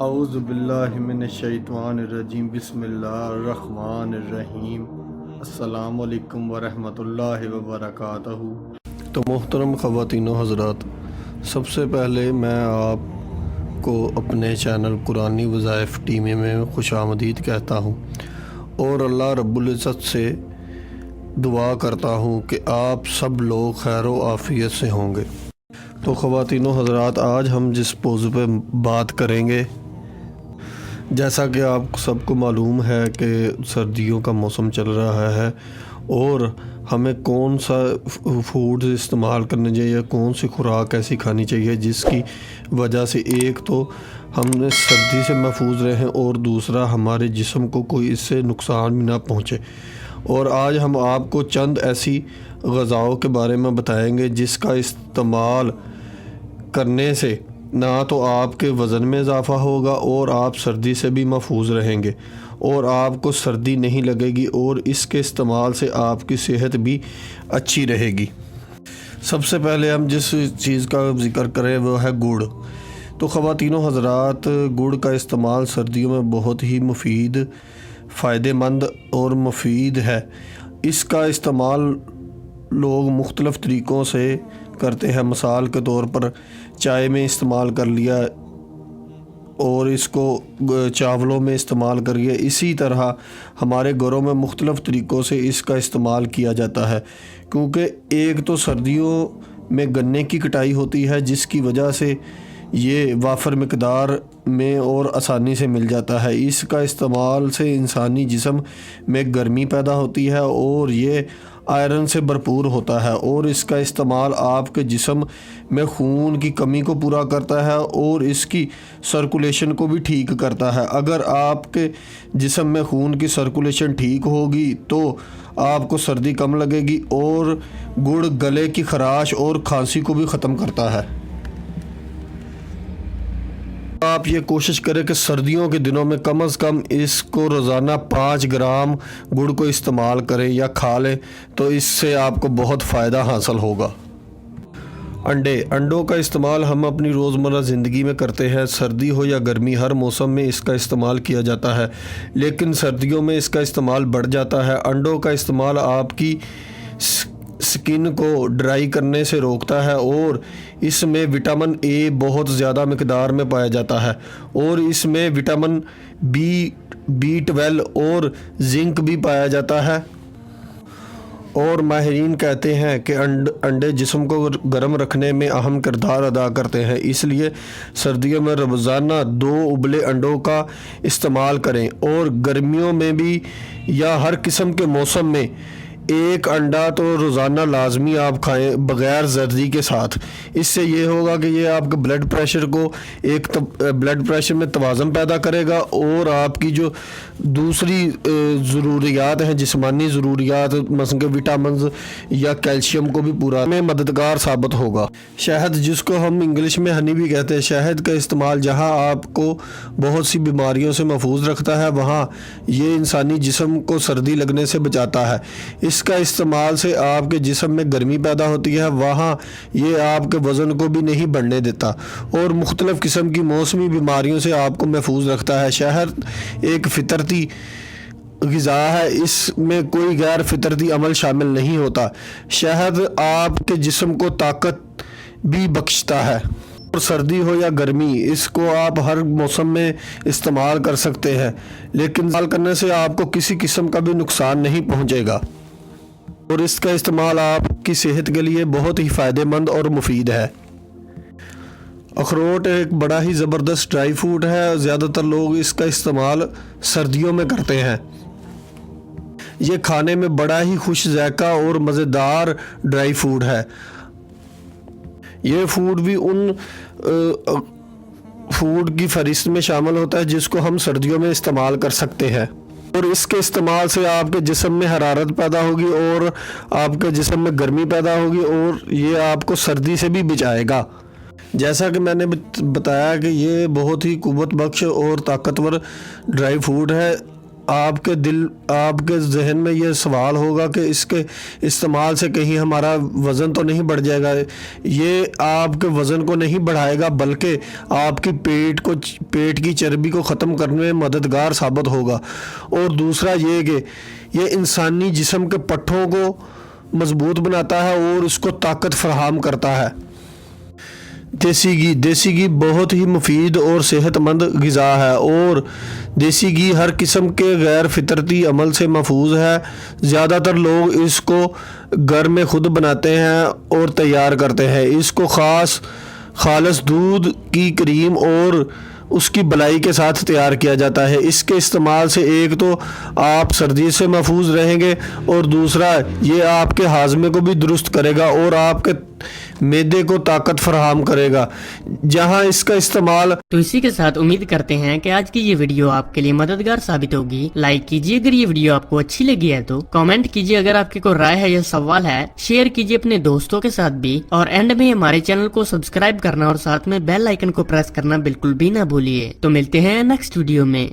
اعوذ باللہ من الشیطان الرجیم بسم اللہ الرحمن الرحیم السلام علیکم ورحمۃ اللہ وبرکاتہ۔ تو محترم خواتین و حضرات، سب سے پہلے میں آپ کو اپنے چینل قرآنی وظائف ٹیم میں خوش آمدید کہتا ہوں اور اللہ رب العزت سے دعا کرتا ہوں کہ آپ سب لوگ خیر و عافیت سے ہوں گے۔ تو خواتین و حضرات، آج ہم جس موضوع پہ بات کریں گے، جیسا کہ آپ سب کو معلوم ہے کہ سردیوں کا موسم چل رہا ہے اور ہمیں کون سا فوڈ استعمال کرنے چاہیے، کون سی خوراک ایسی کھانی چاہیے جس کی وجہ سے ایک تو ہم سردی سے محفوظ رہیں اور دوسرا ہمارے جسم کو کوئی اس سے نقصان بھی نہ پہنچے۔ اور آج ہم آپ کو چند ایسی غذاؤں کے بارے میں بتائیں گے جس کا استعمال کرنے سے نہ تو آپ کے وزن میں اضافہ ہوگا اور آپ سردی سے بھی محفوظ رہیں گے اور آپ کو سردی نہیں لگے گی اور اس کے استعمال سے آپ کی صحت بھی اچھی رہے گی۔ سب سے پہلے ہم جس چیز کا ذکر کریں وہ ہے گڑ۔ تو خواتین و حضرات، گڑ کا استعمال سردیوں میں بہت ہی مفید، فائدہ مند اور مفید ہے۔ اس کا استعمال لوگ مختلف طریقوں سے کرتے ہیں۔ مثال کے طور پر چائے میں استعمال کر لیا اور اس کو چاولوں میں استعمال کریے۔ اسی طرح ہمارے گھروں میں مختلف طریقوں سے اس کا استعمال کیا جاتا ہے، کیونکہ ایک تو سردیوں میں گنے کی کٹائی ہوتی ہے جس کی وجہ سے یہ وافر مقدار میں اور آسانی سے مل جاتا ہے۔ اس کا استعمال سے انسانی جسم میں گرمی پیدا ہوتی ہے اور یہ آئرن سے بھرپور ہوتا ہے اور اس کا استعمال آپ کے جسم میں خون کی کمی کو پورا کرتا ہے اور اس کی سرکولیشن کو بھی ٹھیک کرتا ہے۔ اگر آپ کے جسم میں خون کی سرکولیشن ٹھیک ہوگی تو آپ کو سردی کم لگے گی اور گڑ گلے کی خراش اور کھانسی کو بھی ختم کرتا ہے۔ آپ یہ کوشش کریں کہ سردیوں کے دنوں میں کم از کم اس کو روزانہ 5 گرام گڑ کو استعمال کریں یا کھا لیں، تو اس سے آپ کو بہت فائدہ حاصل ہوگا۔ انڈوں کا استعمال ہم اپنی روزمرہ زندگی میں کرتے ہیں۔ سردی ہو یا گرمی، ہر موسم میں اس کا استعمال کیا جاتا ہے، لیکن سردیوں میں اس کا استعمال بڑھ جاتا ہے۔ انڈوں کا استعمال آپ کی سکن کو ڈرائی کرنے سے روکتا ہے اور اس میں وٹامن اے بہت زیادہ مقدار میں پایا جاتا ہے اور اس میں وٹامن B12 اور زنک بھی پایا جاتا ہے۔ اور ماہرین کہتے ہیں کہ انڈے جسم کو گرم رکھنے میں اہم کردار ادا کرتے ہیں، اس لیے سردیوں میں روزانہ 2 ابلے انڈوں کا استعمال کریں اور گرمیوں میں بھی یا ہر قسم کے موسم میں 1 انڈا تو روزانہ لازمی آپ کھائیں بغیر زردی کے ساتھ۔ اس سے یہ ہوگا کہ یہ آپ کے بلڈ پریشر میں توازن پیدا کرے گا اور آپ کی جو دوسری ضروریات ہیں، جسمانی ضروریات مثلا کہ وٹامنز یا کیلشیم کو بھی پورا میں مددگار ثابت ہوگا۔ شہد، جس کو ہم انگلش میں ہنی بھی کہتے ہیں، شہد کا استعمال جہاں آپ کو بہت سی بیماریوں سے محفوظ رکھتا ہے، وہاں یہ انسانی جسم کو سردی لگنے سے بچاتا ہے۔ اس کا استعمال سے آپ کے جسم میں گرمی پیدا ہوتی ہے، وہاں یہ آپ کے وزن کو بھی نہیں بڑھنے دیتا اور مختلف قسم کی موسمی بیماریوں سے آپ کو محفوظ رکھتا ہے۔ شہد ایک فطرتی غذا ہے، اس میں کوئی غیر فطرتی عمل شامل نہیں ہوتا۔ شہد آپ کے جسم کو طاقت بھی بخشتا ہے اور سردی ہو یا گرمی اس کو آپ ہر موسم میں استعمال کر سکتے ہیں، لیکن استعمال کرنے سے آپ کو کسی قسم کا بھی نقصان نہیں پہنچے گا اور اس کا استعمال آپ کی صحت کے لیے بہت ہی فائدہ مند اور مفید ہے۔ اخروٹ ایک بڑا ہی زبردست ڈرائی فروٹ ہے، زیادہ تر لوگ اس کا استعمال سردیوں میں کرتے ہیں۔ یہ کھانے میں بڑا ہی خوش ذائقہ اور مزیدار ڈرائی فروٹ ہے۔ یہ فوڈ بھی ان فوڈ کی فہرست میں شامل ہوتا ہے جس کو ہم سردیوں میں استعمال کر سکتے ہیں اور اس کے استعمال سے آپ کے جسم میں حرارت پیدا ہوگی اور آپ کے جسم میں گرمی پیدا ہوگی اور یہ آپ کو سردی سے بھی بچائے گا۔ جیسا کہ میں نے بتایا کہ یہ بہت ہی قوت بخش اور طاقتور ڈرائی فروٹ ہے آپ کے ذہن میں یہ سوال ہوگا کہ اس کے استعمال سے کہیں ہمارا وزن تو نہیں بڑھ جائے گا. یہ آپ کے وزن کو نہیں بڑھائے گا بلکہ آپ کی پیٹ کی چربی کو ختم کرنے میں مددگار ثابت ہوگا. اور دوسرا یہ کہ یہ انسانی جسم کے پٹھوں کو مضبوط بناتا ہے اور اس کو طاقت فراہم کرتا ہے. دیسی گھی بہت ہی مفید اور صحت مند غذا ہے اور دیسی گھی ہر قسم کے غیر فطرتی عمل سے محفوظ ہے. زیادہ تر لوگ اس کو گھر میں خود بناتے ہیں اور تیار کرتے ہیں. اس کو خالص دودھ کی کریم اور اس کی بلائی کے ساتھ تیار کیا جاتا ہے. اس کے استعمال سے ایک تو آپ سردی سے محفوظ رہیں گے اور دوسرا یہ آپ کے ہاضمے کو بھی درست کرے گا اور آپ کے معدے کو طاقت فراہم کرے گا. جہاں اس کا استعمال تو اسی کے ساتھ امید کرتے ہیں کہ آج کی یہ ویڈیو آپ کے لیے مددگار ثابت ہوگی. لائک کیجیے اگر یہ ویڈیو آپ کو اچھی لگی ہے تو کامنٹ کیجیے اگر آپ کی کوئی رائے ہے یا سوال ہے, شیئر کیجیے اپنے دوستوں کے ساتھ بھی, اور اینڈ میں ہمارے چینل کو سبسکرائب کرنا اور ساتھ میں بیل آئیکن کو پریس کرنا بالکل بھی نہ بھولیے. تو ملتے ہیں نیکسٹ ویڈیو میں.